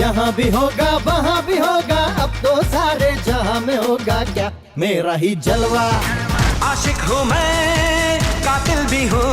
यहाँ भी होगा वहाँ भी होगा अब तो सारे जहाँ में होगा क्या मेरा ही जलवा आशिक हूँ मैं कातिल भी हूँ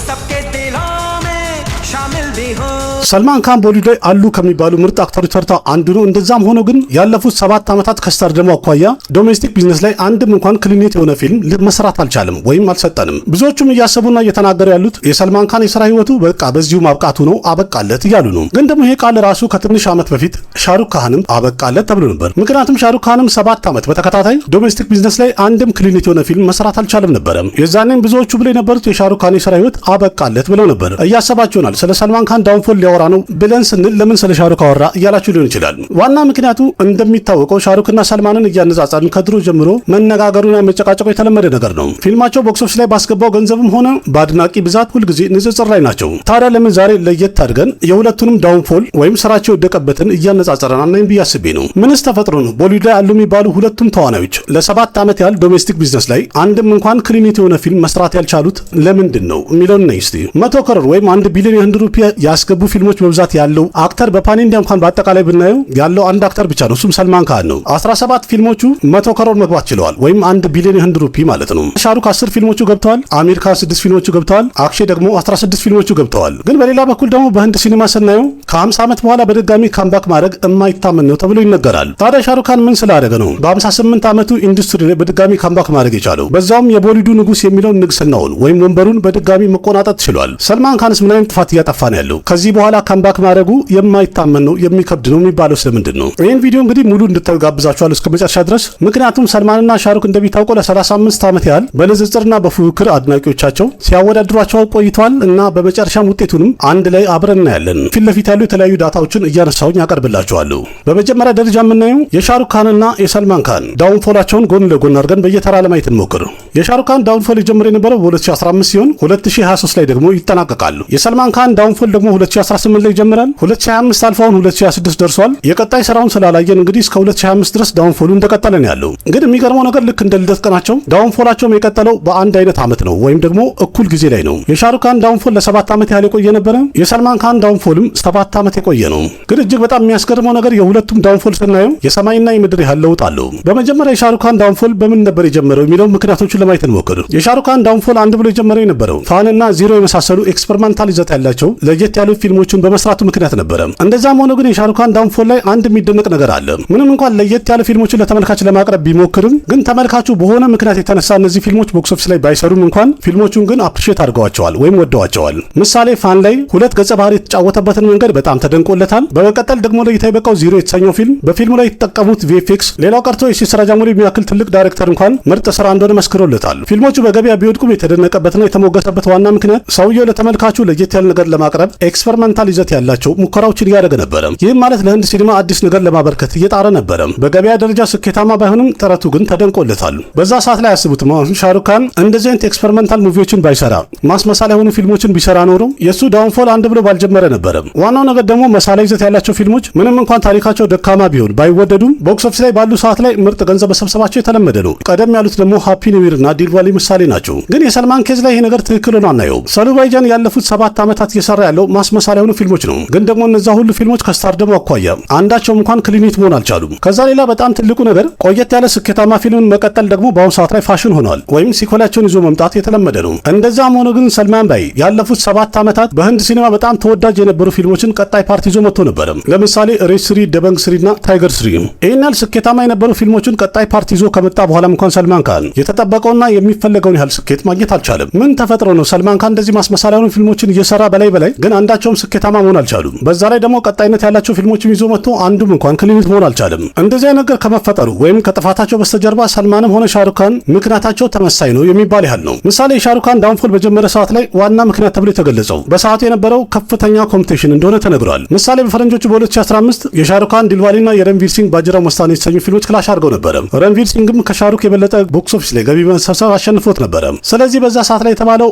सबके दिलों में शामिल भी हूँ ሰልማን ካን ቦሊውድ ላይ አሉ ከሚባሉ ምርጥ አክተሮች ተርታ አንዱ ነው። እንደዛም ሆኖ ግን ያለፉት 7 ዓመታት ከስታር ደግሞ አኳያ ዶሜስቲክ ቢዝነስ ላይ አንድም እንኳን ክሊኒት የሆነ ፊልም መስራት አልቻለም ወይም አልሰጠንም። ብዙዎቹም እያሰቡና እየተናገሩ ያሉት የሰልማን ካን የሥራ ህይወቱ በቃ በዚሁ ማብቃቱ ነው አበቃለት እያሉ ነው። ግን ደግሞ ይሄ ቃል ራሱ ከትንሽ ዓመት በፊት ሻሩክ ካንም አበቃለት ተብሎ ነበር። ምክንያቱም ሻሩክ ካንም 7 ዓመት በተከታታይ ዶሜስቲክ ቢዝነስ ላይ አንድም ክሊኒት የሆነ ፊልም መስራት አልቻለም ነበር። የዛኔም ብዙዎቹ ብለው የነበሩት የሻሩክ ካን የሥራ ህይወት አበቃለት ብለው ነበር። እያሰባችሁናል ስለ ሰልማን ካን ዳውንፎል ሊያወራ ነው ብለን ስንል ለምን ስለ ሻሩክ አወራ እያላችሁ ሊሆን ይችላል። ዋና ምክንያቱ እንደሚታወቀው ሻሩክና ሰልማንን እያነጻጸርን ከድሮ ጀምሮ መነጋገሩና መጨቃጨቁ የተለመደ ነገር ነው። ፊልማቸው ቦክስ ኦፊስ ላይ ባስገባው ገንዘብም ሆነ በአድናቂ ብዛት ሁልጊዜ ንጽጽር ላይ ናቸው። ታዲያ ለምን ዛሬ ለየት አድርገን የሁለቱንም ዳውንፎል ወይም ስራቸው የወደቀበትን እያነጻጸረን አናይም ብዬ አስቤ ነው። ምንስ ተፈጥሮ ነው ቦሊውድ ላይ አሉ የሚባሉ ሁለቱም ተዋናዮች ለ7 ዓመት ያህል ዶሜስቲክ ቢዝነስ ላይ አንድም እንኳን ክሊኒት የሆነ ፊልም መስራት ያልቻሉት ለምንድን ነው የሚለውን ነው። እስቲ 100 ከሮር ወይም 1 ቢሊዮን የህንድ ሩፒያ ያስገቡ ፊልሞች በብዛት ያለው አክተር በፓን ኢንዲያ እንኳን በአጠቃላይ ብናየው ያለው አንድ አክተር ብቻ ነው። እሱም ሰልማን ካን ነው። 17 ፊልሞቹ 100 ከሮር መግባት ችለዋል ወይም 1 ቢሊዮን የህንድ ሩፒ ማለት ነው። ሻሩክ 10 ፊልሞቹ ገብተዋል። አሚር ካን 6 ፊልሞቹ ገብተዋል። አክሼ ደግሞ 16 ፊልሞቹ ገብተዋል። ግን በሌላ በኩል ደግሞ በህንድ ሲኒማ ስናየው ከ50 ዓመት በኋላ በድጋሚ ካምባክ ማድረግ የማይታመን ነው ተብሎ ይነገራል። ታዲያ ሻሩክ ካን ምን ስላደረገ ነው በ58 ዓመቱ ኢንዱስትሪ ላይ በድጋሚ ካምባክ ማድረግ የቻለው? በዛውም የቦሊውዱ ንጉስ የሚለውን ንግስናውን ወይም ወንበሩን በድጋሚ መቆናጠጥ ችሏል። ሰልማን ካንስ ምን አይነት ጥፋት እያጠፋ ነው ያለው? ከዚህ በኋላ ካምባክ ማድረጉ የማይታመን ነው የሚከብድ ነው የሚባለው ስለምንድን ነው? ይህን ቪዲዮ እንግዲህ ሙሉ እንድታዩ ጋብዛችኋለሁ እስከ መጨረሻ ድረስ። ምክንያቱም ሰልማንና ሻሩክ እንደሚታወቀው ለ35 ዓመት ያህል በንጽጽርና በፉክክር አድናቂዎቻቸው ሲያወዳድሯቸው ቆይተዋል እና በመጨረሻም ውጤቱንም አንድ ላይ አብረን እናያለን። ፊት ለፊት ያሉ የተለያዩ ዳታዎችን እያነሳሁኝ ያቀርብላችኋለሁ። በመጀመሪያ ደረጃ የምናየው የሻሩክ ካንና የሰልማን ካን ዳውንፎላቸውን ጎን ለጎን አድርገን በየተራ ለማየት እንሞክር። የሻሩክ ካን ዳውንፎል የጀመረ የነበረው በ2015 ሲሆን 2023 ላይ ደግሞ ይጠናቀቃሉ። የሰልማን ካን ዳውንፎል ደግሞ 2018 ላይ ይጀምራል። 2025 አልፋውን 2026 ደርሷል። የቀጣይ ስራውን ስላላየን እንግዲህ እስከ 2025 ድረስ ዳውንፎሉ እንደቀጠለ ነው ያለው። ግን የሚገርመው ነገር ልክ እንደ ልደት ቀናቸው ዳውንፎላቸውም የቀጠለው በአንድ አይነት ዓመት ነው ወይም ደግሞ እኩል ጊዜ ላይ ነው። የሻሩክ ካን ዳውንፎል ለ7 ዓመት ያህል የቆየ ነበረ። የሰልማን ካን ዳውንፎልም 7 ዓመት የቆየ ነው። ግን እጅግ በጣም የሚያስገርመው ነገር የሁለቱም ዳውንፎል ስናየው የሰማይና የምድር ያህል ለውጥ አለው። በመጀመሪያ የሻሩክ ካን ዳውንፎል በምን ነበር የጀመረው የሚለው ምክንያቶቹን ለማየት እንሞክር። የሻሩክ ካን ዳውንፎል አንድ ብሎ የጀመረው የነበረው ፋንና ዚሮ የመሳሰሉ ኤክስፐሪመንታል ይዘት ያላቸው ለየት ያሉ ፊልሞችን በመስራቱ ምክንያት ነበረ። እንደዛም ሆኖ ግን የሻሩክ ካን ዳውንፎል ላይ አንድ የሚደነቅ ነገር አለ። ምንም እንኳን ለየት ያለ ፊልሞችን ለተመልካች ለማቅረብ ቢሞክርም ግን ተመልካቹ በሆነ ምክንያት የተነሳ እነዚህ ፊልሞች ቦክስ ኦፊስ ላይ ባይሰሩም እንኳን ፊልሞቹን ግን አፕሪሺየት አድርገዋቸዋል ወይም ወደዋቸዋል። ምሳሌ ፋን ላይ 2 ገጸ ባህሪ የተጫወተበትን መንገድ በጣም ተደንቆለታል። በመቀጠል ደግሞ ለእይታ የበቃው ዚሮ የተሰኘው ፊልም በፊልሙ ላይ የተጠቀሙት ቪኤፍኤክስ ሌላው ቀርቶ የሲስ ራጃሞሪ የሚያክል ትልቅ ዳይሬክተር እንኳን ምርጥ ስራ እንደሆነ መስክሮለታል። ፊልሞቹ በገበያ ቢወድቁም የተደነቀበትና የተሞገሰበት ዋና ምክንያት ሰውየው ለተመልካቹ ለየት ያለ ነገር ለማቅረብ ኤክስፐሪመንታል ይዘት ያላቸው ሙከራዎችን እያደረገ ነበር። ይህም ማለት ለህንድ ሲኒማ አዲስ ነገር ለማበርከት እየጣረ ነበር። በገበያ ደረጃ ስኬታማ ባይሆንም ጥረቱ ግን ተደንቆለታል። በዛ ሰዓት ላይ ያስቡትም ሻሩክ ካን እንደዚህ አይነት ኤክስፐሪመንታል ሙቪዎችን ባይሰራ ማስመሳል የሆኑ ፊልሞችን ቢሰራ ኖሮ የሱ ዳውንፎል አንድ ብሎ ባልጀመረ ነበር። ዋናው ነገር ደግሞ መሳሪያ ይዘት ያላቸው ፊልሞች ምንም እንኳን ታሪካቸው ደካማ ቢሆን ባይወደዱም ቦክስ ኦፊስ ላይ ባሉ ሰዓት ላይ ምርጥ ገንዘብ መሰብሰባቸው የተለመደ ነው። ቀደም ያሉት ደግሞ ሃፒ ኒው ይር እና ዲልዋሊ ምሳሌ ናቸው። ግን የሰልማን ኬዝ ላይ ይሄ ነገር ትክክል ሆኖ አናየው። ሰሉባይጃን ያለፉት 7 ዓመታት እየሰራ ያለው ማስመሳል የሆኑ ፊልሞች ነው። ግን ደግሞ እነዛ ሁሉ ፊልሞች ከስታርደም አኳያ አንዳቸውም እንኳን ክሊኒት መሆን አልቻሉም። ከዛ ሌላ በጣም ትልቁ ነገር ቆየት ያለ ስኬታማ ፊልምን መቀጠል ደግሞ በአሁኑ ሰዓት ላይ ፋሽን ሆኗል ወይም ሲኮላቸውን ይዞ መምጣት የተለመደ ነው። እንደዛም ሆኖ ግን ሰልማን ባይ ያለፉት 7 ዓመታት በህንድ ሲኒማ በጣም ተወዳጅ የነበሩ ፊልሞችን ቀጣይ ፓርት ይዞ መጥቶ ነበር። ለምሳሌ ሬድ 3፣ ደበንግ 3 እና ታይገር 3። ይህን ያህል ስኬታማ የነበሩ ፊልሞችን ቀጣይ ፓርት ይዞ ከመጣ በኋላም እንኳን ሰልማን ካን የተጠበቀውና የሚፈለገውን ያህል ስኬት ማግኘት አልቻለም። ምን ተፈጥሮ ነው ሰልማን ካን እንደዚህ ማስመሳል የሆኑ ፊልሞችን እየሰራ በላይ ግን አንዳቸውም ስኬታማ መሆን አልቻሉም? በዛ ላይ ደግሞ ቀጣይነት ያላቸው ፊልሞችን ይዞ መጥቶ አንዱም እንኳን ክሊኒት መሆን አልቻለም። እንደዚህ አይነት ነገር ከመፈጠሩ ወይም ከጥፋታቸው በስተጀርባ ሰልማንም ሆነ ሻሩክ ካን ምክንያታቸው ተመሳይ ነው የሚባል ያህል ነው። ምሳሌ የሻሩክ ካን ዳውንፎል በጀመረ ሰዓት ላይ ዋና ምክንያት ተብሎ የተገለጸው በሰዓቱ የነበረው ከፍተኛ ኮምፒቲሽን እንደሆነ ተነግሯል። ምሳሌ በፈረንጆቹ በ2015 የሻሩክ ካን ዲልዋሊና የረንቪር ሲንግ ባጅራ መስታኒ የተሰኙ ፊልሞች ክላሽ አድርገው ነበረ። ረንቪር ሲንግም ከሻሩክ የበለጠ ቦክስ ኦፊስ ላይ ገቢ በመሰብሰብ አሸንፎት ነበረ። ስለዚህ በዛ ሰዓት ላይ የተባለው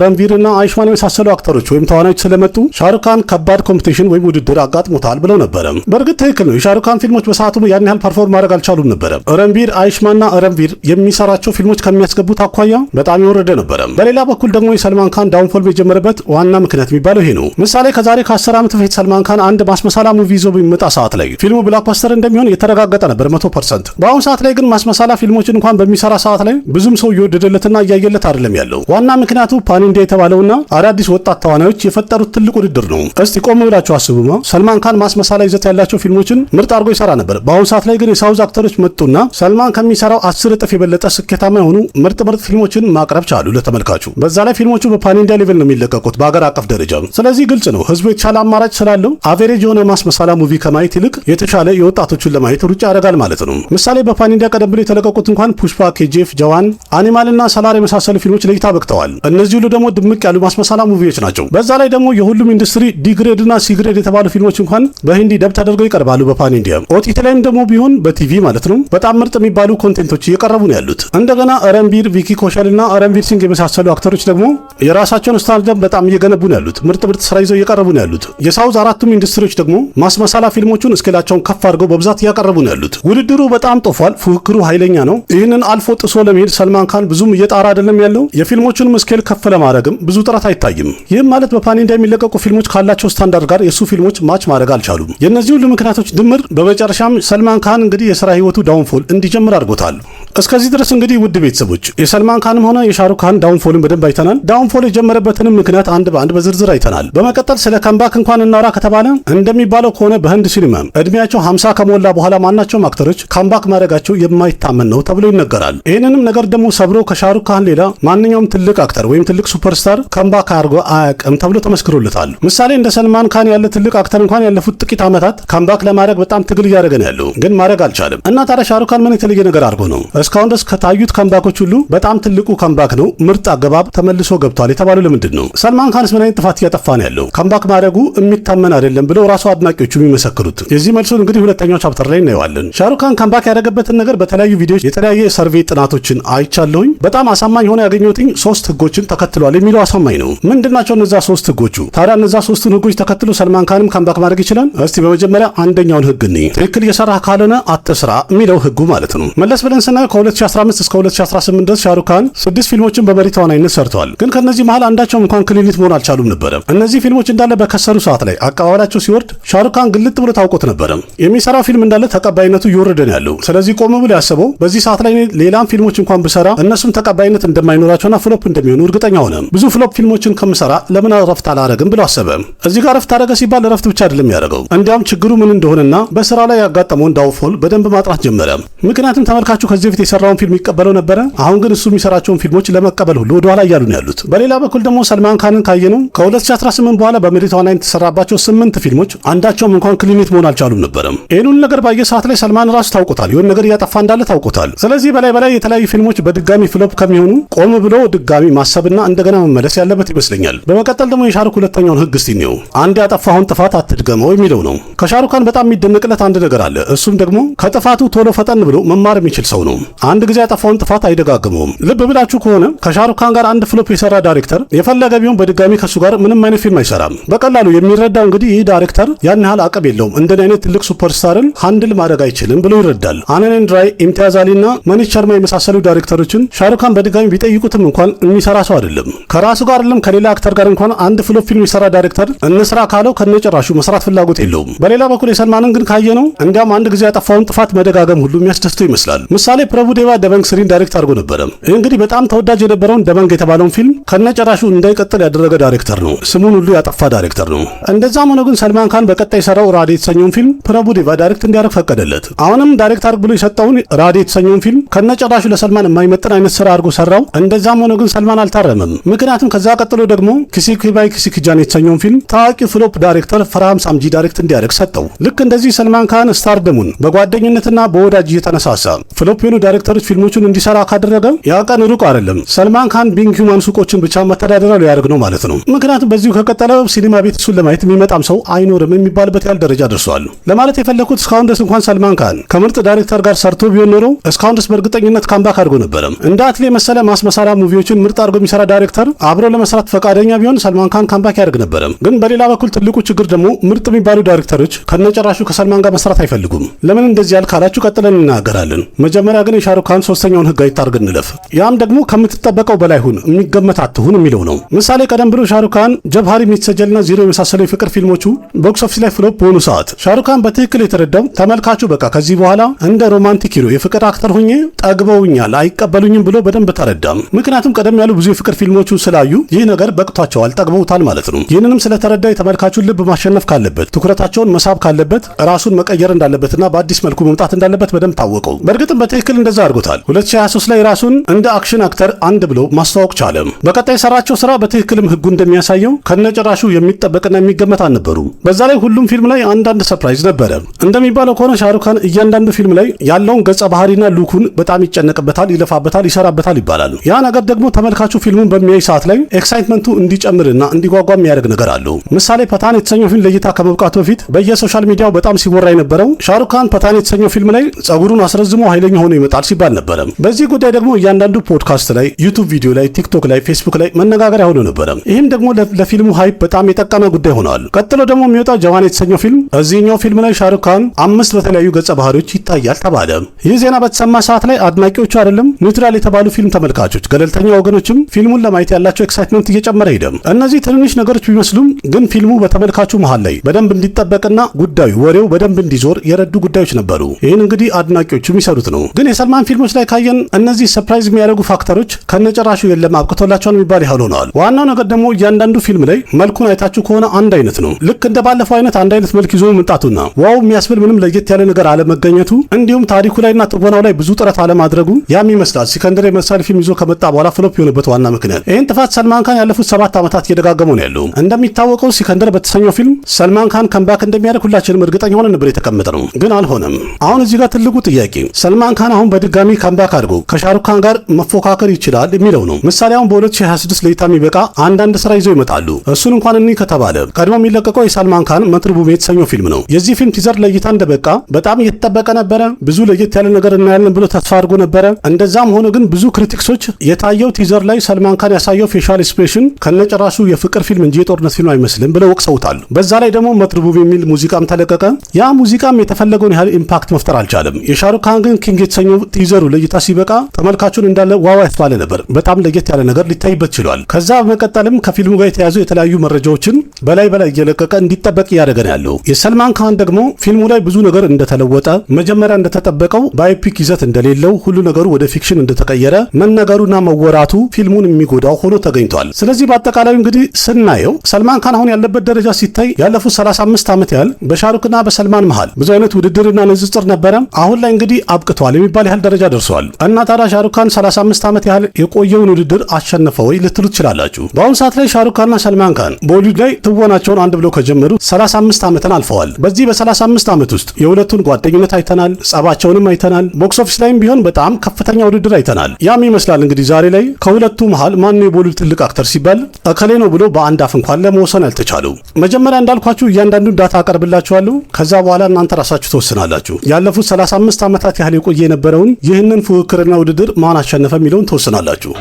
ረንቪርና አይሽማን የመሳሰሉ አክተሮች ወይም ተዋናዮች ፊልሞች ስለመጡ ሻሩክ ካን ከባድ ኮምፒቲሽን ወይም ውድድር አጋጥሞታል ብለው ነበረ። በእርግጥ ትክክል ነው። የሻሩክ ካን ፊልሞች በሰዓቱ ያን ያህል ፐርፎርም ማድረግ አልቻሉም ነበረ። ረንቪር አይሽማና ረንቪር የሚሰራቸው ፊልሞች ከሚያስገቡት አኳያ በጣም የወረደ ነበረ። በሌላ በኩል ደግሞ የሰልማን ካን ዳውንፎል የጀመረበት ዋና ምክንያት የሚባለው ይሄ ነው። ምሳሌ ከዛሬ ከ10 ዓመት በፊት ሰልማን ካን አንድ ማስመሰላ ሙቪ ይዞ በሚመጣ ሰዓት ላይ ፊልሙ ብላክባስተር እንደሚሆን የተረጋገጠ ነበር 100%። በአሁኑ ሰዓት ላይ ግን ማስመሰላ ፊልሞችን እንኳን በሚሰራ ሰዓት ላይ ብዙም ሰው እየወደደለትና እያየለት አይደለም ያለው። ዋና ምክንያቱ ፓን ኢንዲያ የተባለውና አዳዲስ ወጣት ተዋናዮች የፈጠሩት ትልቅ ውድድር ነው። እስቲ ቆም ብላችሁ አስቡማ። ሰልማን ካን ማስመሰላ ይዘት ያላቸው ፊልሞችን ምርጥ አድርጎ ይሰራ ነበር። በአሁኑ ሰዓት ላይ ግን የሳውዝ አክተሮች መጡና ሰልማን ከሚሰራው 10 እጥፍ የበለጠ ስኬታማ የሆኑ ምርጥ ፊልሞችን ማቅረብ ቻሉ ለተመልካቹ። በዛ ላይ ፊልሞቹ በፓን ኢንዲያ ሌቭል ነው የሚለቀቁት በአገር አቀፍ ደረጃ። ስለዚህ ግልጽ ነው ህዝቡ የተሻለ አማራጭ ስላለው አቬሬጅ የሆነ ማስመሰላ ሙቪ ከማየት ይልቅ የተሻለ የወጣቶችን ለማየት ሩጫ ያደርጋል ማለት ነው። ምሳሌ በፓን ኢንዲያ ቀደም ብሎ የተለቀቁት እንኳን ፑሽፓ፣ ኬጂኤፍ፣ ጀዋን፣ አኒማልና ሰላር የመሳሰሉ ፊልሞች ለእይታ በቅተዋል። እነዚህ ሁሉ ደግሞ ድምቅ ያሉ ማስመሰላ ሙቪዎች ናቸው። በዛ ላይ ደግሞ የሁሉም ኢንዱስትሪ ዲግሬድ እና ሲግሬድ የተባሉ ፊልሞች እንኳን በሂንዲ ደብ ተደርገው ይቀርባሉ በፓን ኢንዲያ። ኦቲቲ ላይም ደግሞ ቢሆን በቲቪ ማለት ነው በጣም ምርጥ የሚባሉ ኮንቴንቶች እየቀረቡ ነው ያሉት። እንደገና ረንቪር፣ ቪኪ ኮሸል እና ረንቪር ሲንግ የመሳሰሉ አክተሮች ደግሞ የራሳቸውን ስታንዳርድ በጣም እየገነቡ ነው ያሉት። ምርጥ ስራ ይዘው እየቀረቡ ነው ያሉት። የሳውዝ አራቱም ኢንዱስትሪዎች ደግሞ ማስመሰላ ፊልሞቹን እስኬላቸውን ከፍ አድርገው በብዛት እያቀረቡ ነው ያሉት። ውድድሩ በጣም ጦፏል። ፉክክሩ ኃይለኛ ነው። ይህንን አልፎ ጥሶ ለመሄድ ሰልማን ካን ብዙም እየጣራ አይደለም ያለው። የፊልሞቹንም ስኬል ከፍ ለማድረግም ብዙ ጥረት አይታይም። ይህም ማለት በፓን ኢንዲያ የሚለቀቁ ፊልሞች ካላቸው ስታንዳርድ ጋር የሱ ፊልሞች ማች ማድረግ አልቻሉም። የእነዚህ ሁሉ ምክንያቶች ድምር በመጨረሻም ሰልማን ካን እንግዲህ የስራ ህይወቱ ዳውንፎል እንዲጀምር አድርጎታል። እስከዚህ ድረስ እንግዲህ ውድ ቤተሰቦች የሰልማን ካንም ሆነ የሻሩክ ካን ዳውንፎልን በደንብ አይተናል። ዳውንፎል የጀመረበትንም ምክንያት አንድ በአንድ በዝርዝር አይተናል። በመቀጠል ስለ ካምባክ እንኳን እናውራ ከተባለ እንደሚባለው ከሆነ በህንድ ሲኒማ እድሜያቸው 50 ከሞላ በኋላ ማናቸውም አክተሮች ካምባክ ማድረጋቸው የማይታመን ነው ተብሎ ይነገራል። ይህንንም ነገር ደግሞ ሰብሮ ከሻሩክ ካን ሌላ ማንኛውም ትልቅ አክተር ወይም ትልቅ ሱፐርስታር ካምባክ አድርጎ አያውቅም ተብሎ ተመስክሮለታል። ምሳሌ እንደ ሰልማን ካን ያለ ትልቅ አክተር እንኳን ያለፉት ጥቂት ዓመታት ካምባክ ለማድረግ በጣም ትግል እያደረገ ነው ያለው፣ ግን ማድረግ አልቻለም። እና ታዲያ ሻሩክ ካን ምን የተለየ ነገር አድርጎ ነው? እስካሁን ድረስ ከታዩት ካምባኮች ሁሉ በጣም ትልቁ ካምባክ ነው፣ ምርጥ አገባብ ተመልሶ ገብቷል የተባለው ለምንድን ነው? ሰልማን ካንስ ምን አይነት ጥፋት እያጠፋ ነው ያለው? ካምባክ ማድረጉ የሚታመን አይደለም ብለው ራሱ አድናቂዎቹ የሚመሰክሩት። የዚህ መልሱን እንግዲህ ሁለተኛው ቻፕተር ላይ እናየዋለን። ሻሩክ ካን ካምባክ ያደረገበትን ነገር በተለያዩ ቪዲዮዎች የተለያየ ሰርቬይ ጥናቶችን አይቻለሁኝ። በጣም አሳማኝ ሆነ ያገኘሁትኝ 3 ህጎችን ተከትሏል የሚለው አሳማኝ ነው። ምንድናቸው እነዛ 3 ህጎቹ? ታዲያ እነዛ 3ቱን ህጎች ተከትሎ ሰልማን ካንም ካምባክ ማድረግ ይችላል? እስቲ በመጀመሪያ አንደኛውን ህግ እንይ። ትክክል እየሰራህ ካልሆነ አትስራ የሚለው ህጉ ማለት ነው። መለስ ብለን ስናየው ከ2015 እስከ 2018 ድረስ ሻሩክ ካን 6 ፊልሞችን በመሪ ተዋናይነት ሰርተዋል። ግን ከነዚህ መሃል አንዳቸውም እንኳን ክሊኒት መሆን አልቻሉም ነበረ። እነዚህ ፊልሞች እንዳለ በከሰሩ ሰዓት ላይ አቀባበላቸው ሲወርድ ሻሩክ ካን ግልጥ ብሎ ታውቆት ነበረ። የሚሰራው ፊልም እንዳለ ተቀባይነቱ እየወረደ ነው ያለው። ስለዚህ ቆም ብሎ ያሰበው በዚህ ሰዓት ላይ ሌላም ፊልሞች እንኳን ብሰራ እነሱም ተቀባይነት እንደማይኖራቸውና ፍሎፕ እንደሚሆኑ እርግጠኛ ሆነ። ብዙ ፍሎፕ ፊልሞችን ከምሰራ ለምን ረፍት አላረግም ብሎ አሰበ። እዚህ ጋር ረፍት አረገ ሲባል ረፍት ብቻ አይደለም ያደረገው፣ እንዲያውም ችግሩ ምን እንደሆነና በስራ ላይ ያጋጠመውን ዳውንፎል በደንብ ማጥራት ጀመረ። ምክንያቱም ተመልካቹ ከዚህ በፊት የሰራውን ፊልም ይቀበለው ነበረ። አሁን ግን እሱ የሚሰራቸውን ፊልሞች ለመቀበል ሁሉ ወደ ኋላ እያሉ ነው ያሉት። በሌላ በኩል ደግሞ ሰልማን ካንን ካየነው ከ2018 በኋላ በመሪ ተዋናይ የተሰራባቸው 8 ፊልሞች አንዳቸውም እንኳን ክሊኒት መሆን አልቻሉም ነበረ። ይህንን ነገር ባየ ሰዓት ላይ ሰልማን ራሱ ታውቆታል፣ የሆነ ነገር እያጠፋ እንዳለ ታውቆታል። ስለዚህ በላይ የተለያዩ ፊልሞች በድጋሚ ፍሎፕ ከሚሆኑ ቆም ብሎ ድጋሚ ማሰብና እንደገና መመለስ ያለበት ይመስለኛል። በመቀጠል ደግሞ የሻሩክ ሁለተኛውን ህግ እስቲ ነው አንድ ያጠፋውን ጥፋት አትድገመው የሚለው ነው። ከሻሩክ ካን በጣም የሚደነቅለት አንድ ነገር አለ። እሱም ደግሞ ከጥፋቱ ቶሎ ፈጠን ብሎ መማር የሚችል ሰው ነው። አንድ ጊዜ ያጠፋውን ጥፋት አይደጋግመውም። ልብ ብላችሁ ከሆነ ከሻሩክ ካን ጋር አንድ ፍሎፕ የሰራ ዳይሬክተር የፈለገ ቢሆን በድጋሚ ከሱ ጋር ምንም አይነት ፊልም አይሰራም። በቀላሉ የሚረዳው እንግዲህ ይህ ዳይሬክተር ያን ያህል አቅም የለውም፣ እንደኔ አይነት ትልቅ ሱፐርስታርን ሃንድል ማድረግ አይችልም ብሎ ይረዳል። አነን ድራይ፣ ኢምቲያዝ አሊና መኒሽ ሸርማ የመሳሰሉ ዳይሬክተሮችን ሻሩክ ካን በድጋሚ ቢጠይቁትም እንኳን የሚሰራ ሰው አይደለም። ከራሱ ጋር አይደለም ከሌላ አክተር ጋር እንኳን አንድ ፍሎፕ ፊልም የሰራ ዳይሬክተር እንስራ ካለው ከነጭራሹ መስራት ፍላጎት የለውም። በሌላ በኩል የሰልማንን ግን ካየነው እንዲያውም አንድ ጊዜ ያጠፋውን ጥፋት መደጋገም ሁሉ የሚያስደስተው ይመስላል። ምሳሌ ፕረቡዴቫ ደበንግ ስሪን ዳይሬክት አድርጎ ነበረ። ይህ እንግዲህ በጣም ተወዳጅ የነበረውን ደበንግ የተባለውን ፊልም ከነጭራሹ እንዳይቀጥል ያደረገ ዳይሬክተር ነው። ስሙን ሁሉ ያጠፋ ዳይሬክተር ነው። እንደዛም ሆኖ ግን ሰልማን ካን በቀጣይ የሰራው ራዲ የተሰኘውን ፊልም ፕረቡዴቫ ዳይሬክት እንዲያደርግ ፈቀደለት። አሁንም ዳይሬክት አድርግ ብሎ የሰጠውን ራዲ የተሰኘውን ፊልም ከነጭራሹ ለሰልማን የማይመጥን አይነት ስራ አድርጎ ሰራው። እንደዛም ሆኖ ግን ሰልማን አልታረመም። ምክንያቱም ከዛ ቀጥሎ ደግሞ ኪሲኪባይ ኪሲኪጃን የተሰኘውን ፊልም ታዋቂ ፍሎፕ ዳይሬክተር ፈርሃም ሳምጂ ዳይሬክት እንዲያደርግ ሰጠው። ልክ እንደዚህ ሰልማን ካን ስታርደሙን በጓደኝነትና በወዳጅ እየተነሳሳ ፍሎፕ የሆኑ ዳይሬክተሮች ፊልሞቹን እንዲሰራ ካደረገ ያ ቀን ሩቅ አይደለም። ሰልማን ካን ቢንግ ሂውማን ሱቆችን ብቻ መተዳደሪያ ሊያደርግ ነው ማለት ነው። ምክንያቱም በዚሁ ከቀጠለ ሲኒማ ቤት እሱን ለማየት የሚመጣም ሰው አይኖርም የሚባልበት ያህል ደረጃ ደርሷል። ለማለት የፈለኩት እስካሁን ድረስ እንኳን ሰልማን ካን ከምርጥ ዳይሬክተር ጋር ሰርቶ ቢሆን ኖሮ እስካሁን ድረስ በእርግጠኝነት ካምባክ አድርጎ ነበረ። እንደ አትሌ መሰለ ማስመሳሪያ ሙቪዎችን ምርጥ አድርጎ የሚሰራ ዳይሬክተር አብሮ ለመስራት ፈቃደኛ ቢሆን ሰልማን ካን ካምባክ ያደርግ ነበረ። ግን በሌላ በኩል ትልቁ ችግር ደግሞ ምርጥ የሚባሉ ዳይሬክተሮች ከነጨራሹ ከሰልማን ጋር መስራት አይፈልጉም። ለምን እንደዚህ ያልካላችሁ ቀጥለን እናገራለን። መጀመሪያ ግን የሻሩክ ካን ሶስተኛውን ህግ አይታርግ እንለፍ። ያም ደግሞ ከምትጠበቀው በላይ ሁን፣ የሚገመት አትሁን የሚለው ነው። ምሳሌ ቀደም ብሎ ሻሩክ ካን ጀብሃሪ ሚትሰጀልና ዚሮ የመሳሰሉ የፍቅር ፊልሞቹ ቦክስ ኦፊስ ላይ ፍሎፕ በሆኑ ሰዓት ሻሩክ ካን በትክክል የተረዳው ተመልካቹ በቃ ከዚህ በኋላ እንደ ሮማንቲክ ሂሮ የፍቅር አክተር ሁኜ ጠግበውኛል አይቀበሉኝም ብሎ በደንብ ተረዳም። ምክንያቱም ቀደም ያሉ ብዙ የፍቅር ፊልሞቹ ስላዩ ይህ ነገር በቅቷቸዋል፣ ጠግበውታል ማለት ነው። ይህንንም ስለተረዳ የተመልካቹን ልብ ማሸነፍ ካለበት፣ ትኩረታቸውን መሳብ ካለበት ራሱን መቀየር እንዳለበትና በአዲስ መልኩ መምጣት እንዳለበት በደንብ ታወቀው። በእርግጥም በትክክል እንደዛ አድርጎታል። 2023 ላይ ራሱን እንደ አክሽን አክተር አንድ ብሎ ማስተዋወቅ ቻለ። በቀጣይ የሰራቸው ስራ በትክክልም ህጉ እንደሚያሳየው ከነጭራሹ የሚጠበቅና የሚገመት አልነበሩም። በዛ ላይ ሁሉም ፊልም ላይ አንዳንድ ሰርፕራይዝ ነበረ። እንደሚባለው ከሆነ ሻሩክ ካን እያንዳንዱ ፊልም ላይ ያለውን ገጸ ባህሪና ሉኩን በጣም ይጨነቅበታል፣ ይለፋበታል፣ ይሰራበታል ይባላል። ያ ነገር ደግሞ ተመልካቹ ፊልሙን በሚያይ ሰዓት ላይ ኤክሳይትመንቱ እንዲጨምርና እንዲጓጓ የሚያደርግ ነገር አለው። ምሳሌ ፐታን የተሰኘው ፊልም ለእይታ ከመብቃቱ በፊት በየሶሻል ሚዲያው በጣም ሲወራ የነበረው ሻሩክ ካን ፐታን የተሰኘው ፊልም ላይ ጸጉሩን አስረዝሞ ኃይለኛ ሆኖ ይመጣል ሲባል ነበረ። በዚህ ጉዳይ ደግሞ እያንዳንዱ ፖድካስት ላይ፣ ዩቲዩብ ቪዲዮ ላይ፣ ቲክቶክ ላይ፣ ፌስቡክ ላይ መነጋገሪያ ሆኖ ነበረ። ይህም ደግሞ ለፊልሙ ሃይፕ በጣም የጠቀመ ጉዳይ ሆኗል። ቀጥሎ ደግሞ የሚወጣው ጀዋን የተሰኘው ፊልም፣ እዚህኛው ፊልም ላይ ሻሩክ ካን 5 በተለያዩ ገጸ ባህሪዎች ይታያል ተባለ። ይህ ዜና በተሰማ ሰዓት ላይ አድናቂዎቹ አይደለም ኒውትራል የተባሉ ፊልም ተመልካቾች፣ ገለልተኛ ወገኖችም ፊልሙን ለማየት ያላቸው ኤክሳይትመንት እየጨመረ ሄደ። እነዚህ ትንንሽ ነገሮች ቢመስሉም ግን ፊልሙ በተመልካቹ መሃል ላይ በደንብ እንዲጠበቅና ጉዳዩ ወሬው በደንብ እንዲዞር የረዱ ጉዳዮች ነበሩ። ይህን እንግዲህ አድናቂዎቹ የሚሰሩት ነው። ግን የሰልማን ፊልሞች ላይ ካየን እነዚህ ሰርፕራይዝ የሚያደርጉ ፋክተሮች ከነጨራሹ የለም አብቅቶላቸውን የሚባል ያህል ሆነዋል። ዋናው ነገር ደግሞ እያንዳንዱ ፊልም ላይ መልኩን አይታችሁ ከሆነ አንድ አይነት ነው። ልክ እንደ ባለፈው አይነት አንድ አይነት መልክ ይዞ መምጣቱና ዋው የሚያስብል ምንም ለየት ያለ ነገር አለመገኘቱ እንዲሁም ታሪኩ ላይና ትወናው ላይ ብዙ ጥረት አለማድረጉ ያም ይመስላል ሲከንደር የመሰለ ፊልም ይዞ ከመጣ በኋላ ፍሎፕ የሆነበት ዋና ምክንያት። ይህን ጥፋት ሰልማን ካን ያለፉት 7 ዓመታት እየደጋገመው ነው ያለው። እንደሚታወቀው ሲከንደር በተሰኘው ፊልም ሰልማን ካን ከምባክ እንደሚያደርግ ሁላችንም እርግጠኛ ሆነን ነበር የተቀመጠ ነው፣ ግን አልሆነም። አሁን እዚህ ጋር ትልቁ ጥያቄ ሰልማን ካን አሁን በድጋሚ ከምባክ አድርጎ ከሻሩክ ካን ጋር መፎካከር ይችላል የሚለው ነው። ምሳሌ አሁን በ2026 ለእይታ የሚበቃ አንዳንድ ስራ ይዘው ይመጣሉ። እሱን እንኳን እኒ ከተባለ ቀድሞ የሚለቀቀው የሰልማን ካን መትርቡሜ የተሰኘው ፊልም ነው። የዚህ ፊልም ቲዘር ለእይታ እንደበቃ በጣም እየተጠበቀ ነበረ። ብዙ ለየት ያለ ነገር እናያለን ብሎ ተስፋ አድርጎ ነበረ። እንደዛም ሆኖ ግን ብዙ ክሪቲክሶች የታየው ቲዘር ላይ ሰልማን ካን ያሳየው ፌሻል ኤክስፕሬሽን ከነጨራሹ የፍቅር ፊልም እንጂ የጦርነት ፊልም አይመስልም ብለው ወቅሰውታል። በዛ ላይ ደግሞ መትርቡሜ የሚል ሙዚቃም ተለቀቀ። ያ ሙዚቃም የተፈለገውን ያህል ኢምፓክት መፍጠር አልቻለም። የሻሩክ ካን ግን ኪንግ የተሰኘው ቲዘሩ ለእይታ ሲበቃ ተመልካቹን እንዳለ ዋው ያስባለ ነበር። በጣም ለየት ያለ ነገር ሊታይበት ችሏል። ከዛ በመቀጠልም ከፊልሙ ጋር የተያዙ የተለያዩ መረጃዎችን በላይ እየለቀቀ እንዲጠበቅ እያደረገ ነው ያለው። የሰልማን ካን ደግሞ ፊልሙ ላይ ብዙ ነገር እንደተለወጠ፣ መጀመሪያ እንደተጠበቀው በአይፒክ ይዘት እንደሌለው፣ ሁሉ ነገሩ ወደ ፊክሽን እንደተቀየረ መነገሩና መወራቱ ፊልሙን የሚጎዳው ሆኖ ተገኝቷል። ስለዚህ በአጠቃላይ እንግዲህ ስናየው ሰልማን ካን አሁን ያለበት ደረጃ ሲታይ ያለፉት 35 ዓመት ያህል በሻሩክና በሰልማን መሃል ብዙ አይነት ውድድርና ንጽጽር ነበረ። አሁን ላይ እንግዲህ አብቅቷል የሚባል ያህል ደረጃ ደርሷል። እና ታዲያ ሻሩክ ካን 35 ዓመት ያህል የቆየውን ውድድር አሸነፈ ወይ ልትሉ ትችላላችሁ። በአሁኑ ሰዓት ላይ ሻሩክ ካንና ሰልማን ካን ቦሊውድ ላይ ትወናቸውን አንድ ብለው ከጀመሩ 35 ዓመትን አልፈዋል። በዚህ በ35 ዓመት ውስጥ የሁለቱን ጓደኝነት አይተናል፣ ጸባቸውንም አይተናል። ቦክስ ኦፊስ ላይም ቢሆን በጣም ከፍተኛ ውድድር አይተናል። ያም ይመስላል እንግዲህ ዛሬ ላይ ከሁለቱ መሃል ማን የቦሊውድ ትልቅ አክተር ሲባል እከሌ ነው ብሎ በአንድ አፍ እንኳን ለመወሰን ያልተቻለው። መጀመሪያ እንዳልኳችሁ እያንዳንዱን ዳታ አቀርብላችኋለሁ። ከዛ በኋላ እናንተ ራሳችሁ ተወስናላችሁ። ያለፉት 35 ዓመታት ያህል የቆየ የነበረውን ይህንን ፉክክርና ውድድር ማን አሸነፈ የሚለውን ተወስናላችሁ።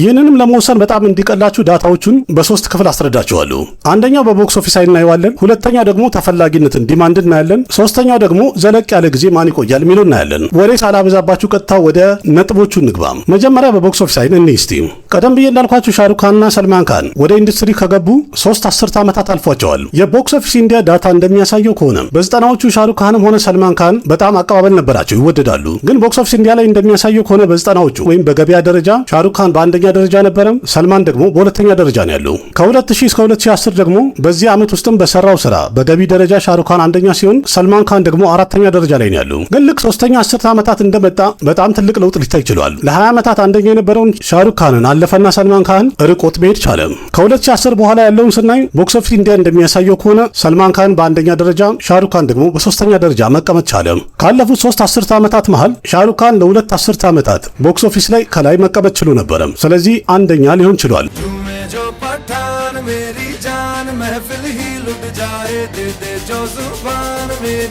ይህንንም ለመወሰን በጣም እንዲቀላችሁ ዳታዎቹን በሶስት ክፍል አስረዳችኋለሁ። አንደኛው በቦክስ ኦፊስ እናየዋለን፣ ሁለተኛው ደግሞ ተፈላጊነትን ዲማንድ እናያለን፣ ሶስተኛው ደግሞ ዘለቅ ያለ ጊዜ ማን ይቆያል የሚለው እናያለን። ወሬ ሳላበዛባችሁ ቀጥታ ወደ ነጥቦቹ እንግባም። መጀመሪያ በቦክስ ኦፊስ እንይ እስቲ። ቀደም ብዬ እንዳልኳችሁ ሻሩክ ካንና ሰልማን ካን ወደ ኢንዱስትሪ ከገቡ 3 አስርት ዓመታት አልፏቸዋል። የቦክስ ኦፊስ ኢንዲያ ዳታ እንደሚያሳየው ከሆነ በ90ዎቹ ሻሩክ ካንም ሆነ ሰልማን ካን በጣም አቀባበል ነበራቸው፣ ይወደዳሉ። ግን ቦክስ ኦፊስ ኢንዲያ ላይ እንደሚያሳየው ከሆነ በ90ዎቹ ወይም በገበያ ደረጃ ሻሩክ ካን በአንደኛ በአንደኛ ደረጃ ነበረ። ሰልማን ደግሞ በሁለተኛ ደረጃ ነው ያለው። ከ2000 እስከ 2010 ደግሞ በዚህ ዓመት ውስጥም በሰራው ስራ በገቢ ደረጃ ሻሩክ ካን አንደኛ ሲሆን ሰልማን ካን ደግሞ አራተኛ ደረጃ ላይ ነው ያለው። ግን ልክ ሶስተኛ 10 ዓመታት እንደመጣ በጣም ትልቅ ለውጥ ሊታይ ችሏል። ለ20 ዓመታት አንደኛ የነበረውን ሻሩክ ካንን አለፈና ሰልማን ካን ርቆት መሄድ ቻለ። ከ2010 በኋላ ያለውን ስናይ ቦክስ ኦፊስ ኢንዲያ እንደሚያሳየው ከሆነ ሰልማን ካን በአንደኛ ደረጃ፣ ሻሩክ ካን ደግሞ በሶስተኛ ደረጃ መቀመጥ ቻለ። ካለፉት 3 አስርት ዓመታት መሃል ሻሩክ ካን ለሁለት አስርት ዓመታት ቦክስ ኦፊስ ላይ ከላይ መቀመጥ ችሎ ነበረ። ስለዚህ አንደኛ ሊሆን ችሏል።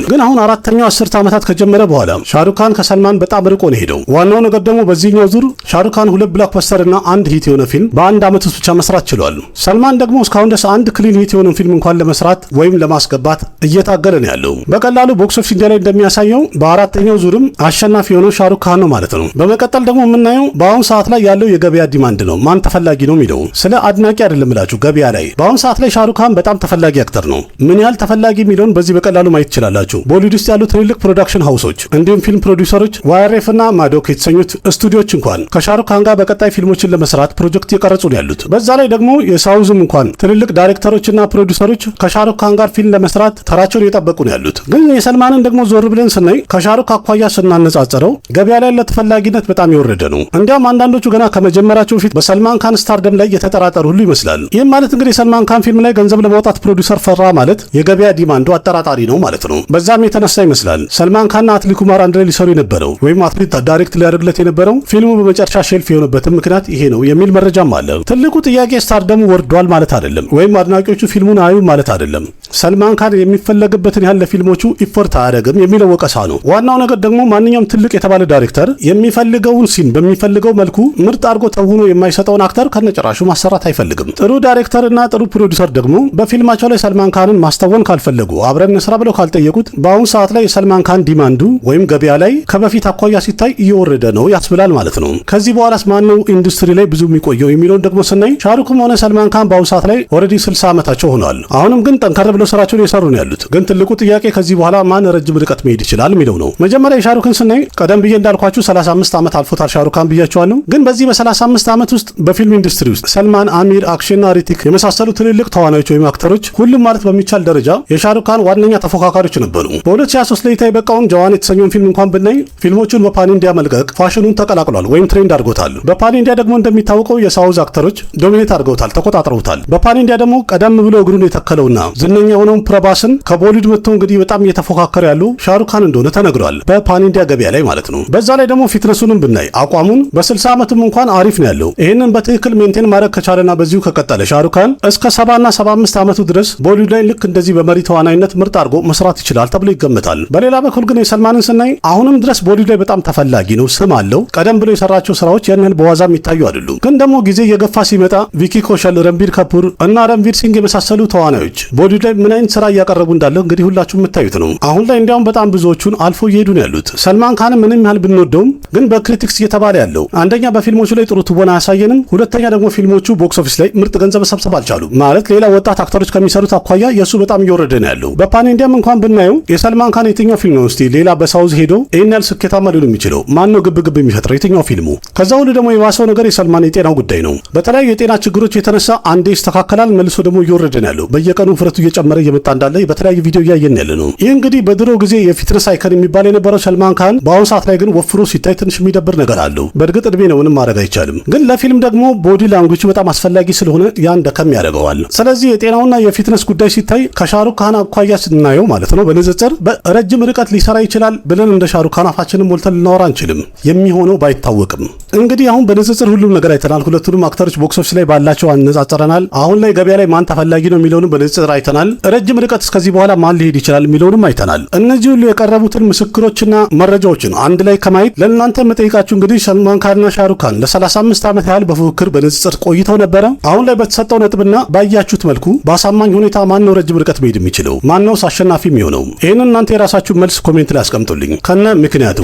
ግን አሁን አራተኛው 10 ዓመታት ከጀመረ በኋላ ሻሩክ ካን ከሰልማን በጣም ርቆ ነው ሄደው። ዋናው ነገር ደግሞ በዚህኛው ዙር ሻሩክ ካን 2 ብሎክበስተር እና 1 ሂት የሆነ ፊልም በአንድ ዓመት ውስጥ ብቻ መስራት ችሏል። ሰልማን ደግሞ እስካሁን ድረስ 1 ክሊን ሂት የሆነ ፊልም እንኳን ለመስራት ወይም ለማስገባት እየታገለ ነው ያለው። በቀላሉ ቦክስ ኦፊስ ኢንዲያ ላይ እንደሚያሳየው በአራተኛው ዙርም አሸናፊ የሆነው ሻሩክ ካን ነው ማለት ነው። በመቀጠል ደግሞ የምናየው በአሁን ሰዓት ላይ ያለው የገበያ ዲማንድ ነው። ማን ተፈላጊ ነው የሚለው ስለ አድናቂ አይደለም እላችሁ። ገበያ ላይ በአሁን ሰዓት ላይ ሻሩክ ካን በጣም ተፈላጊ አክተር ነው። ምን ያህል ተፈላጊ የሚለውን በዚህ በቀላሉ ማየት ትችላላችሁ። ቦሊውድ ውስጥ ያሉ ትልልቅ ፕሮዳክሽን ሃውሶች እንዲሁም ፊልም ፕሮዲውሰሮች ዋይአርኤፍ እና ማዶክ የተሰኙት ስቱዲዮች እንኳን ከሻሩክ ካን ጋር በቀጣይ ፊልሞችን ለመስራት ፕሮጀክት እየቀረጹ ነው ያሉት። በዛ ላይ ደግሞ የሳውዝም እንኳን ትልልቅ ዳይሬክተሮችና ፕሮዲውሰሮች ከሻሩክ ካን ጋር ፊልም ለመስራት ተራቸውን እየጠበቁ ነው ያሉት። ግን የሰልማንን ደግሞ ዞር ብለን ስናይ ከሻሩክ አኳያ ስናነጻጽረው ገበያ ላይ ያለ ተፈላጊነት በጣም የወረደ ነው። እንዲያውም አንዳንዶቹ ገና ከመጀመራቸው በፊት በሰልማን ካን ስታርደም ላይ የተጠራጠሩ ሁሉ ይመስላል። ይህም ማለት እንግዲህ ሰልማን ካን ፊልም ላይ ገንዘብ ለማውጣት ፕሮዲውሰር ፈራ ማለት የገበያ ዲማንዱ አጠራጣሪ ነው ማለት ነው። በዛም የተነሳ ይመስላል ሰልማን ካንና አትሊ ኩማር አንድ ላይ ሊሰሩ የነበረው ወይም አትሊ ዳይሬክት ሊያደርግለት የነበረው ፊልሙ በመጨረሻ ሼልፍ የሆነበትም ምክንያት ይሄ ነው የሚል መረጃም አለ። ትልቁ ጥያቄ ስታርደሙ ወርዷል ማለት አይደለም፣ ወይም አድናቂዎቹ ፊልሙን አዩ ማለት አይደለም። ሰልማን ካን የሚፈለግበትን ያህል ለፊልሞቹ ኢፎርት አያደርግም የሚለው ወቀሳ ነው። ዋናው ነገር ደግሞ ማንኛውም ትልቅ የተባለ ዳይሬክተር የሚፈልገውን ሲን በሚፈልገው መልኩ ምርጥ አድርጎ ተውኖ የማይሰጠውን አክተር ከነጭራሹ ማሰራት አይፈልግም። ጥሩ ዳይሬክተር እና ጥሩ ፕሮዲውሰር ደግሞ በፊልማቸው ላይ ሰልማን ካንን ማስተወን ካልፈለጉ አብረን እንስራ ብለው ካልጠየቁት በአሁኑ ሰዓት ላይ የሰልማን ካን ዲማንዱ ወይም ገበያ ላይ ከበፊት አኳያ ሲታይ እየወረደ ነው ያስብላል ማለት ነው። ከዚህ በኋላስ ማነው ኢንዱስትሪ ላይ ብዙ የሚቆየው የሚለውን ደግሞ ስናይ ሻሩክም ሆነ ሰልማን ካን በአሁኑ ሰዓት ላይ ኦልሬዲ 60 ዓመታቸው ሆኗል። አሁንም ግን ጠንከር ብለው ስራቸውን እየሰሩ ነው ያሉት። ግን ትልቁ ጥያቄ ከዚህ በኋላ ማን ረጅም ርቀት መሄድ ይችላል የሚለው ነው። መጀመሪያ የሻሩክን ስናይ ቀደም ብዬ እንዳልኳችሁ 35 ዓመት አልፎታል ሻሩክ ካን ብያቸዋለሁ። ግን በዚህ በ35 ዓመት ውስጥ በፊልም ኢንዱስትሪ ውስጥ ሰልማን፣ አሚር፣ አክሽንና ሪቲክ የመሳሰሉ ትልልቅ ተዋናዮች ወይም አክተሮች ሁሉም ማለት በሚቻል ደረጃ የሻሩክ ካን ዋነኛ ተፎካካሪዎች ነበሩ። በ2023 ላይ የበቃውን ጀዋን የተሰኘውን ፊልም እንኳን ብናይ ፊልሞቹን በፓን ኢንዲያ መልቀቅ ፋሽኑን ተቀላቅሏል ወይም ትሬንድ አድርጎታል። በፓን ኢንዲያ ደግሞ እንደሚታወቀው የሳውዝ አክተሮች ዶሚኔት አድርገውታል፣ ተቆጣጥረውታል። በፓን ኢንዲያ ደግሞ ቀደም ብሎ እግሩን የተከለውና ዝነኛ የሆነውን ፕረባስን ከቦሊውድ መጥቶ እንግዲህ በጣም እየተፎካከረ ያለው ሻሩክ ካን እንደሆነ ተነግሯል፣ በፓን ኢንዲያ ገበያ ላይ ማለት ነው። በዛ ላይ ደግሞ ፊትነሱንም ብናይ አቋሙን በ60 ዓመትም እንኳን አሪፍ ነው ያለው። ይህንን በትክክል ሜንቴን ማድረግ ከቻለና በዚሁ ከቀጠለ ሻሩክ ካን እስከ 70 እና 75 ዓመቱ ድረስ ቦሊውድ ላይ ልክ እንደዚህ በመሪ ተዋናይነት ምርጥ አድርጎ መስራት ይችላል ተብሎ ይገመታል። በሌላ በኩል ግን የሰልማንን ስናይ አሁንም ድረስ ቦሊውድ ላይ በጣም ተፈላጊ ነው፣ ስም አለው። ቀደም ብሎ የሰራቸው ስራዎች ያን ያህል በዋዛ የሚታዩ አይደሉም። ግን ደግሞ ጊዜ እየገፋ ሲመጣ ቪኪ ኮሸል፣ ረንቢር ካፑር እና ረንቪር ሲንግ የመሳሰሉ ተዋናዮች ቦሊውድ ላይ ምን አይነት ስራ እያቀረቡ እንዳለ እንግዲህ ሁላችሁ የምታዩት ነው። አሁን ላይ እንዲያውም በጣም ብዙዎቹን አልፎ እየሄዱ ነው ያሉት። ሰልማን ካን ምንም ያህል ብንወደውም ግን በክሪቲክስ እየተባለ ያለው አንደኛ በፊልሞቹ ላይ ጥሩ ትወና አያሳየንም፣ ሁለተኛ ደግሞ ፊልሞቹ ቦክስ ኦፊስ ላይ ምርጥ ገንዘብ መሰብሰብ አልቻሉም። ማለት ሌላ ወጣት አክተሮች ከሚሰሩት አኳያ የእሱ በጣም እየወረደ ነው ያለው። በፓን ኢንዲያም እንኳን ብናየው የሰልማን ካን የትኛው ፊልም ነው እስቲ ሌላ በሳውዝ ሄዶ ይህን ያህል ስኬታማ ሊሆን የሚችለው? ማን ነው ግብ ግብ የሚፈጥረው? የትኛው ፊልሙ? ከዛ ሁሉ ደግሞ የባሰው ነገር የሰልማን የጤናው ጉዳይ ነው። በተለያዩ የጤና ችግሮች የተነሳ አንዴ ይስተካከላል፣ መልሶ ደግሞ እየወረደ ነው ያለው። በየቀኑ ውፍረቱ እየጨመረ እየመጣ እንዳለ በተለያዩ ቪዲዮ እያየን ያለ ነው። ይህ እንግዲህ በድሮ ጊዜ የፊትነስ አይከን የሚባል የነበረው ሰልማን ካን በአሁኑ ሰዓት ላይ ግን ወፍሮ ሲታይ ትንሽ የሚደብር ነገር አለው። በእርግጥ እድሜ ነው፣ ምንም ማድረግ አይቻልም። ግን ለፊልም ደግሞ ቦዲ ላንጉጅ በጣም አስፈላጊ ስለሆነ ያን ደከም ያደርገዋል። ስለዚህ የጤናውና የፊትነስ ጉዳይ ሲታይ ከሻሩክ ካን አኳያ ስናየው ማለት ነው በንጽጽር በረጅም ርቀት ሊሰራ ይችላል ብለን እንደ ሻሩክ ካን አፋችንን ሞልተን ልናወራ አንችልም፣ የሚሆነው ባይታወቅም። እንግዲህ አሁን በንጽጽር ሁሉም ነገር አይተናል። ሁለቱንም አክተሮች ቦክስ ኦፊስ ላይ ባላቸው አነጻጽረናል። አሁን ላይ ገበያ ላይ ማን ተፈላጊ ነው የሚለውንም በንጽጽር አይተናል። ረጅም ርቀት እስከዚህ በኋላ ማን ሊሄድ ይችላል የሚለውንም አይተናል። እነዚህ ሁሉ የቀረቡትን ምስክሮችና መረጃዎችን አንድ ላይ ከማየት ለእናንተ መጠይቃችሁ እንግዲህ ሰልማን ካንና ሻሩክ ካን ለ35 ዓመት ያህል በፉክክር በንጽጽር ቆይተው ነበረ። አሁን ላይ በተሰጠው ነጥብና ባያችሁት መልኩ በአሳማኝ ሁኔታ ማን ነው ረጅም ርቀት መሄድ የሚችለው? ማን ነው አሸናፊ የሚሆነው? ይህንን እናንተ የራሳችሁን መልስ ኮሜንት ላይ አስቀምጡልኝ ከነ ምክንያቱ።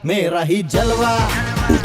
मेरा ही जलवा।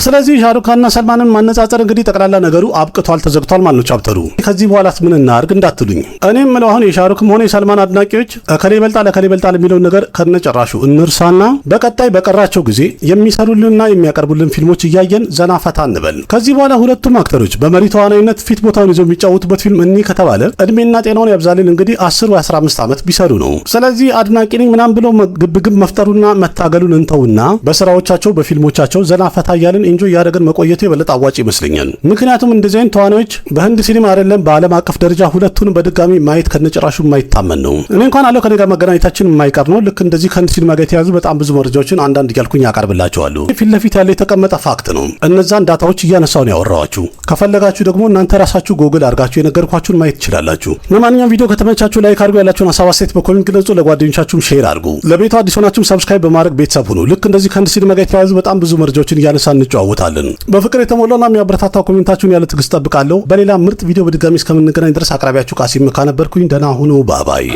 ስለዚህ ሻሩክ खानና ሰልማንን ማነጻጸር እንግዲህ ጠቅላላ ነገሩ አብቅቷል፣ ተዘግቷል ማለት ነው ቻፕተሩ። ከዚህ በኋላስ ምን እናርግ እንዳትሉኝ፣ እኔም ምለው አሁን የሻሩክም ሆነ የሰልማን አድናቂዎች እከሌ ይበልጣል የሚለውን ነገር ከነጨራሹ እንርሳና በቀጣይ በቀራቸው ጊዜ የሚሰሩልንና የሚያቀርቡልን ፊልሞች እያየን ዘና ፈታ እንበል። ከዚህ በኋላ ሁለቱም አክተሮች በመሪ ተዋናይነት ፊት ቦታውን ይዘው የሚጫወቱበት ፊልም እኒ ከተባለ እድሜና ጤናውን ያብዛልን እንግዲህ 10 ወይ 15 ዓመት ቢሰሩ ነው። ስለዚህ አድናቂ ነኝ ምናምን ብሎ ግብግብ መፍጠሩና መታገሉን እንተውና በስራዎቻቸው በፊልሞቻቸው ዘና ፈታ እያልን ኢንጆይ ያደረገን መቆየቱ የበለጠ አዋጭ ይመስለኛል። ምክንያቱም እንደዚህ አይነት ተዋናዮች በህንድ ሲኒማ አይደለም በዓለም አቀፍ ደረጃ ሁለቱንም በድጋሚ ማየት ከነጭራሹ የማይታመን ነው። እኔ እንኳን አለው ከኔ ጋር መገናኘታችን የማይቀር ነው። ልክ እንደዚህ ከህንድ ሲኒማ ጋር የተያዙ በጣም ብዙ መረጃዎችን አንዳንድ እያልኩኝ ያቀርብላችኋለሁ። ፊት ለፊት ያለ የተቀመጠ ፋክት ነው። እነዛን ዳታዎች እያነሳው ነው ያወራኋችሁ። ከፈለጋችሁ ደግሞ እናንተ ራሳችሁ ጎግል አድርጋችሁ የነገርኳችሁን ማየት ትችላላችሁ። ለማንኛውም ቪዲዮ ከተመቻችሁ ላይክ አድርጉ፣ ያላችሁን ሀሳብ አስተያየት በኮሜንት ግለጹ፣ ለጓደኞቻችሁም ሼር አድርጉ። ለቤቱ አዲስ ሆናችሁም ሰብስክራይብ በማድረግ ቤተሰብ ሁኑ። ልክ እንደዚህ ከህንድ ሲኒማ ጋር የተያዙ በጣም ብዙ መረጃዎችን እያነሳን እንጨዋወታለን። በፍቅር የተሞላውና የሚያበረታታው ኮሜንታችሁን ያለ ትዕግስት ጠብቃለሁ። በሌላ ምርጥ ቪዲዮ በድጋሚ እስከምንገናኝ ድረስ አቅራቢያችሁ ቃሲም መካ ነበርኩኝ። ደህና ሁኑ። ባባይ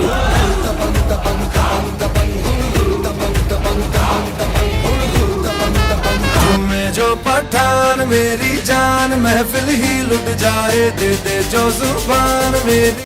पठान मेरी जान महफिल ही लुट जाए दे जो जुबान मेरी।